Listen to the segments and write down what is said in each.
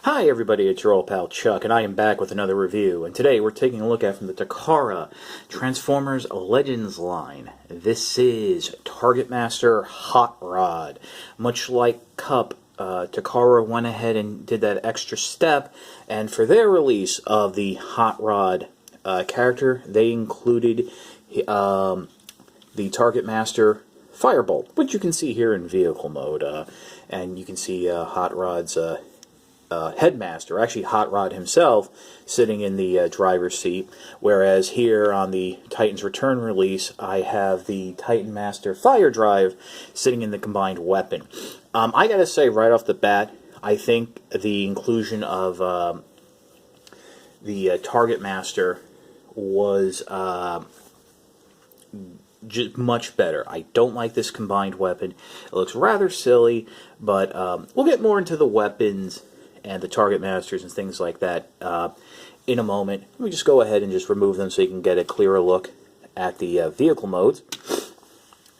Hi everybody, it's your old pal Chuck, and I am back with another review. And today we're taking a look at from the Takara Transformers Legends line. This is Target Master Hot Rod. Much like Cup, Takara went ahead and did that extra step, and for their release of the Hot Rod character, they included the Target Master Firebolt, which you can see here in vehicle mode, and you can see Hot Rod's headmaster, actually Hot Rod himself, sitting in the driver's seat, whereas here on the Titan's Return release, I have the Titan Master Fire Drive sitting in the combined weapon. I gotta say right off the bat, I think the inclusion of the Target Master was just much better. I don't like this combined weapon. It looks rather silly, but we'll get more into the weapons and the Target Masters and things like that in a moment. Let me just go ahead and just remove them so you can get a clearer look at the vehicle modes.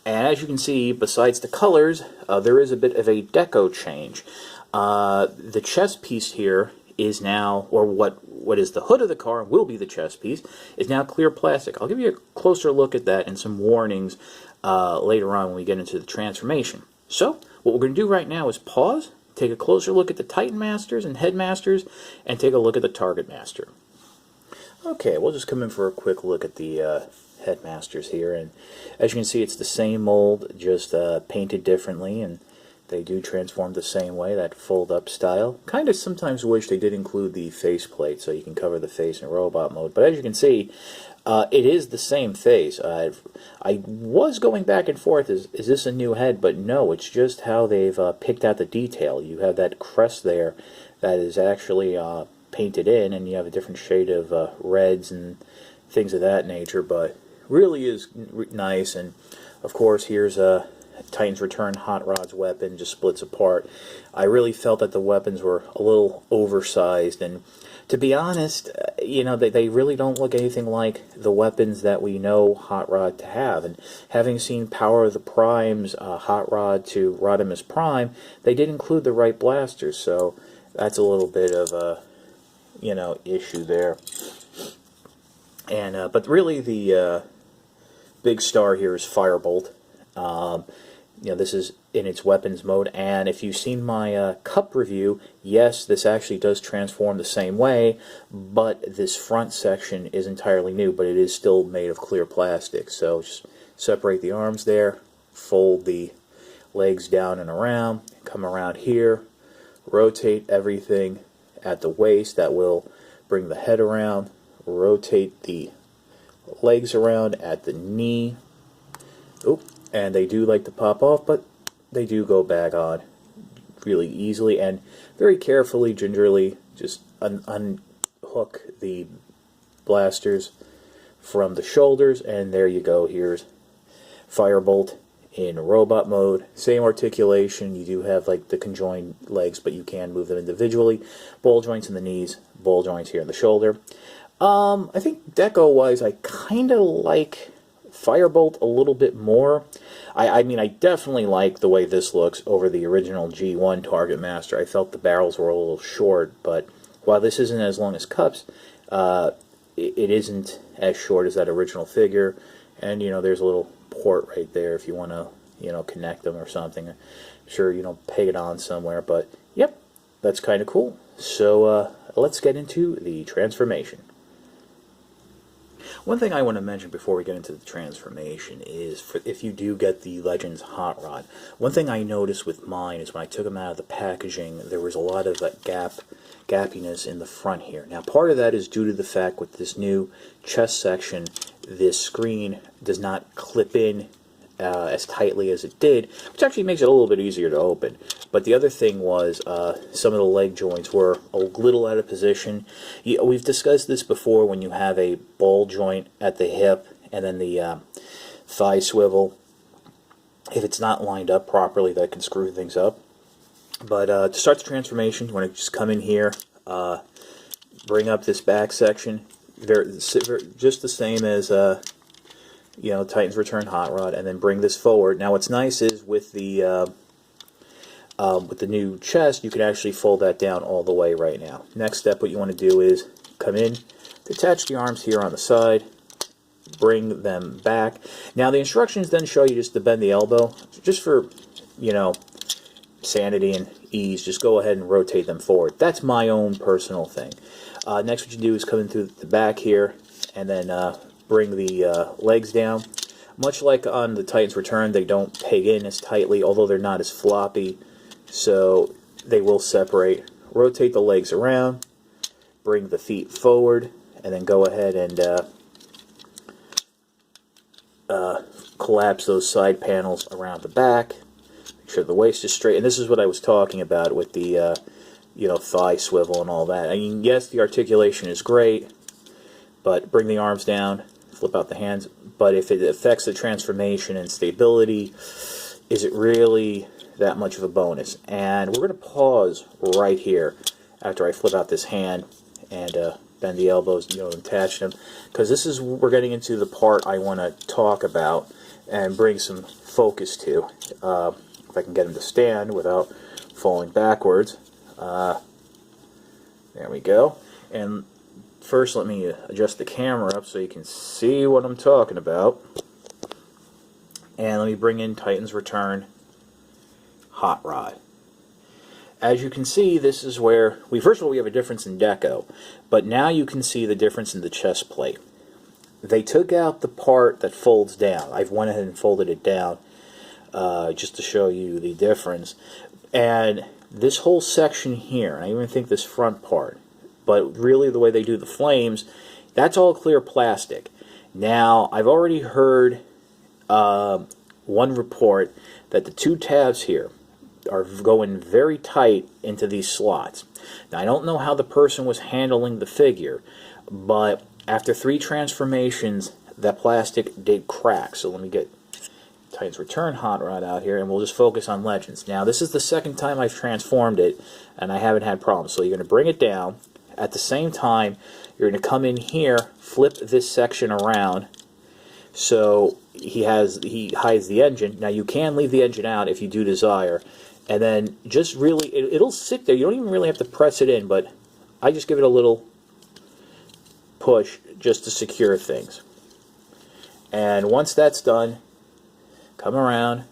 And as you can see, besides the colors, there is a bit of a deco change. The chest piece here is now, or what is the hood of the car will be the chest piece, is now clear plastic. I'll give you a closer look at that and some warnings later on when we get into the transformation. So, what we're going to do right now is pause, take a closer look at the Titan Masters and Headmasters, and take a look at the Target Master. Okay, we'll just come in for a quick look at the Headmasters here, and as you can see, it's the same mold, just painted differently, and they do transform the same way, that fold-up style. Kind of sometimes wish they did include the faceplate so you can cover the face in robot mode, but as you can see, it is the same face. I was going back and forth, is this a new head? But no, it's just how they've picked out the detail. You have that crest there that is actually painted in, and you have a different shade of reds and things of that nature, but really is nice. And of course, here's Titan's Return Hot Rod's weapon, just splits apart. I really felt that the weapons were a little oversized, and to be honest, you know, they really don't look anything like the weapons that we know Hot Rod to have. And having seen Power of the Prime's Hot Rod to Rodimus Prime, they did include the right blasters, so that's a little bit of a, you know, issue there. And but really the big star here is Firebolt. You know, this is in its weapons mode, and if you've seen my Cup review, yes, this actually does transform the same way, but this front section is entirely new, but it is still made of clear plastic. So just separate the arms there, fold the legs down and around, come around here, rotate everything at the waist. That will bring the head around, rotate the legs around at the knee. Oop. And they do like to pop off, but they do go back on really easily and very carefully, gingerly, just unhook the blasters from the shoulders, and there you go. Here's Firebolt in robot mode. Same articulation. You do have like the conjoined legs, but you can move them individually. Ball joints in the knees, ball joints here in the shoulder. I think deco-wise, I kind of like Firebolt a little bit more. I mean, I definitely like the way this looks over the original G1 Target Master. I felt the barrels were a little short, but while this isn't as long as Cup's, it isn't as short as that original figure. And, you know, there's a little port right there if you want to, you know, connect them or something. I'm sure, you know, peg it on somewhere, but yep, that's kind of cool. So let's get into the transformation. One thing I want to mention before we get into the transformation is if you do get the Legends Hot Rod, one thing I noticed with mine is when I took them out of the packaging, there was a lot of gappiness in the front here. Now, part of that is due to the fact with this new chest section, this screen does not clip in as tightly as it did, which actually makes it a little bit easier to open. But the other thing was some of the leg joints were a little out of position. We've discussed this before when you have a ball joint at the hip and then the thigh swivel. If it's not lined up properly, that can screw things up. But to start the transformation, you want to just come in here, bring up this back section, just the same as you know, Titan's Return Hot Rod, and then bring this forward. Now what's nice is with the With the new chest, you can actually fold that down all the way right now. Next step, what you want to do is come in, detach the arms here on the side, bring them back. Now the instructions then show you just to bend the elbow, just for, you know, sanity and ease. Just go ahead and rotate them forward. That's my own personal thing. Next, what you do is come in through the back here, and then bring the legs down. Much like on the Titan's Return, they don't peg in as tightly, although they're not as floppy, so they will separate. Rotate the legs around, bring the feet forward, and then go ahead and collapse those side panels around the back. Make sure the waist is straight. And this is what I was talking about with the you know, thigh swivel and all that. I mean, yes, the articulation is great, but bring the arms down, flip out the hands. But if it affects the transformation and stability, is it really that much of a bonus? And we're going to pause right here after I flip out this hand and bend the elbows, you know, attach them, because this is, we're getting into the part I want to talk about and bring some focus to. If I can get him to stand without falling backwards. There we go. And first, let me adjust the camera up so you can see what I'm talking about. And let me bring in Titan's Return Hot Rod. As you can see, this is where first of all, we have a difference in deco, but now you can see the difference in the chest plate. They took out the part that folds down. I've went ahead and folded it down just to show you the difference. And this whole section here, and I even think this front part, but really the way they do the flames, that's all clear plastic. Now, I've already heard one report that the two tabs here are going very tight into these slots. Now, I don't know how the person was handling the figure, but after 3 transformations, that plastic did crack. So let me get Titan's Return Hot Rod out here, and we'll just focus on Legends. Now, this is the second time I've transformed it, and I haven't had problems. So you're going to bring it down. At the same time, you're going to come in here, flip this section around, so he hides the engine. Now, you can leave the engine out if you do desire, and then just really, it'll sit there. You don't even really have to press it in, but I just give it a little push just to secure things. And once that's done, come around,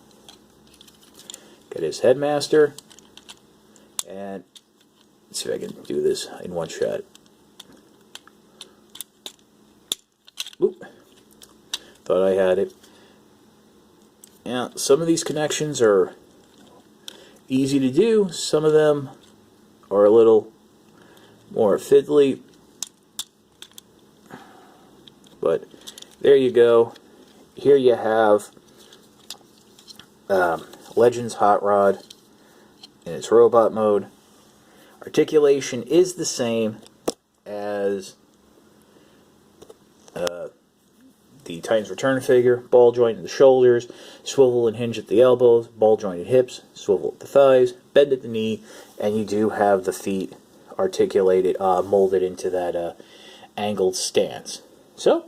get his headmaster, and let's see if I can do this in one shot. Oop. Thought I had it. Now, some of these connections are easy to do. Some of them are a little more fiddly. But there you go. Here you have Legends Hot Rod in its robot mode. Articulation is the same as the Titan's Return figure. Ball joint in the shoulders, swivel and hinge at the elbows, ball jointed hips, swivel at the thighs, bend at the knee, and you do have the feet articulated, molded into that angled stance. So,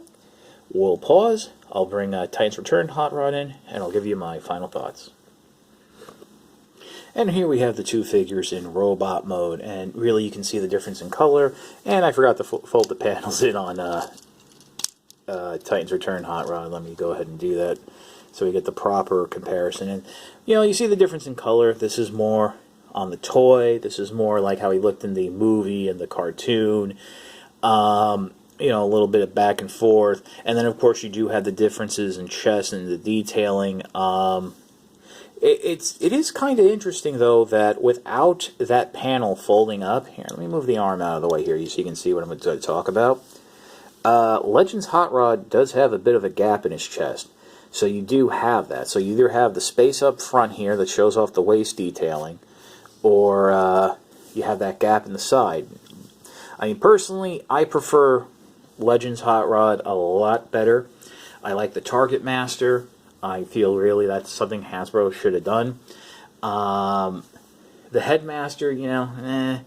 we'll pause. I'll bring Titan's Return Hot Rod in, and I'll give you my final thoughts. And here we have the two figures in robot mode, and really you can see the difference in color. And I forgot to fold the panels in on Titan's Return Hot Rod. Let me go ahead and do that so we get the proper comparison. And you know, you see the difference in color. This is more on the toy. This is more like how he looked in the movie and the cartoon. You know, a little bit of back and forth. And then of course you do have the differences in chest and the detailing. It is kind of interesting though that without that panel folding up, here, let me move the arm out of the way here so you can see what I'm going to talk about. Legends Hot Rod does have a bit of a gap in his chest. So you do have that. So you either have the space up front here that shows off the waist detailing, or you have that gap in the side. I mean, personally, I prefer Legends Hot Rod a lot better. I like the Target Master. I feel really that's something Hasbro should have done. The Headmaster, you know,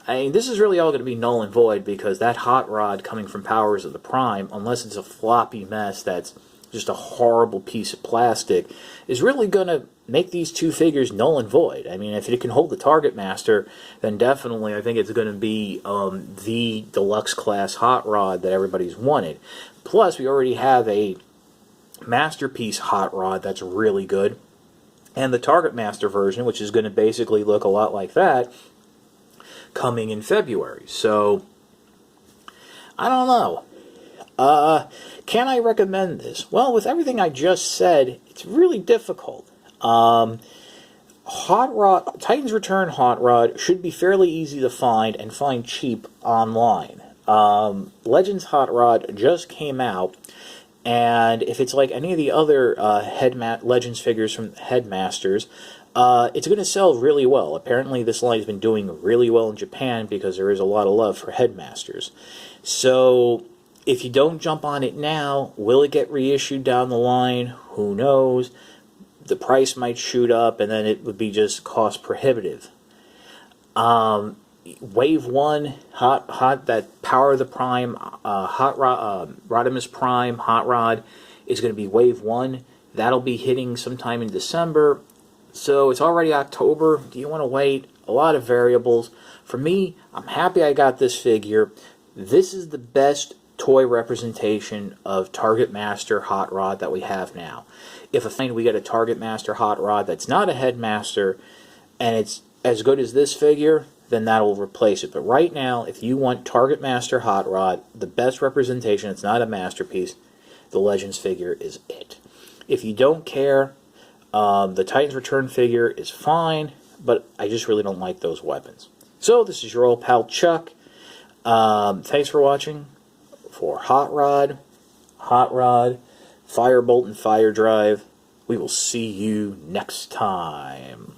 I mean, this is really all going to be null and void because that hot rod coming from Powers of the Prime, unless it's a floppy mess that's just a horrible piece of plastic, is really going to make these two figures null and void. I mean, if it can hold the Target Master, then definitely I think it's going to be the deluxe class hot rod that everybody's wanted. Plus, we already have a Masterpiece hot rod that's really good, and the Target Master version, which is going to basically look a lot like that, coming in February. So, I don't know. Can I recommend this? Well, with everything I just said, it's really difficult. Hot Rod, Titan's Return Hot Rod should be fairly easy to find and find cheap online. Legends Hot Rod just came out, and if it's like any of the other Legends figures from Headmasters, it's going to sell really well. Apparently this line has been doing really well in Japan because there is a lot of love for Headmasters. So if you don't jump on it now, will it get reissued down the line? Who knows? The price might shoot up, and then it would be just cost prohibitive. Wave 1, that Power of the Prime, Rodimus Prime Hot Rod is going to be Wave 1. That'll be hitting sometime in December. So it's already October. Do you want to wait? A lot of variables. For me, I'm happy I got this figure. This is the best toy representation of Target Master Hot Rod that we have now. If we get a Target Master Hot Rod that's not a Headmaster, and it's as good as this figure, then that'll replace it. But right now, if you want Target Master Hot Rod, the best representation, it's not a masterpiece, the Legends figure is it. If you don't care, the Titan's Return figure is fine, but I just really don't like those weapons. So, this is your old pal Chuck. Thanks for watching. For Hot Rod, Firebolt, and Fire Drive, we will see you next time.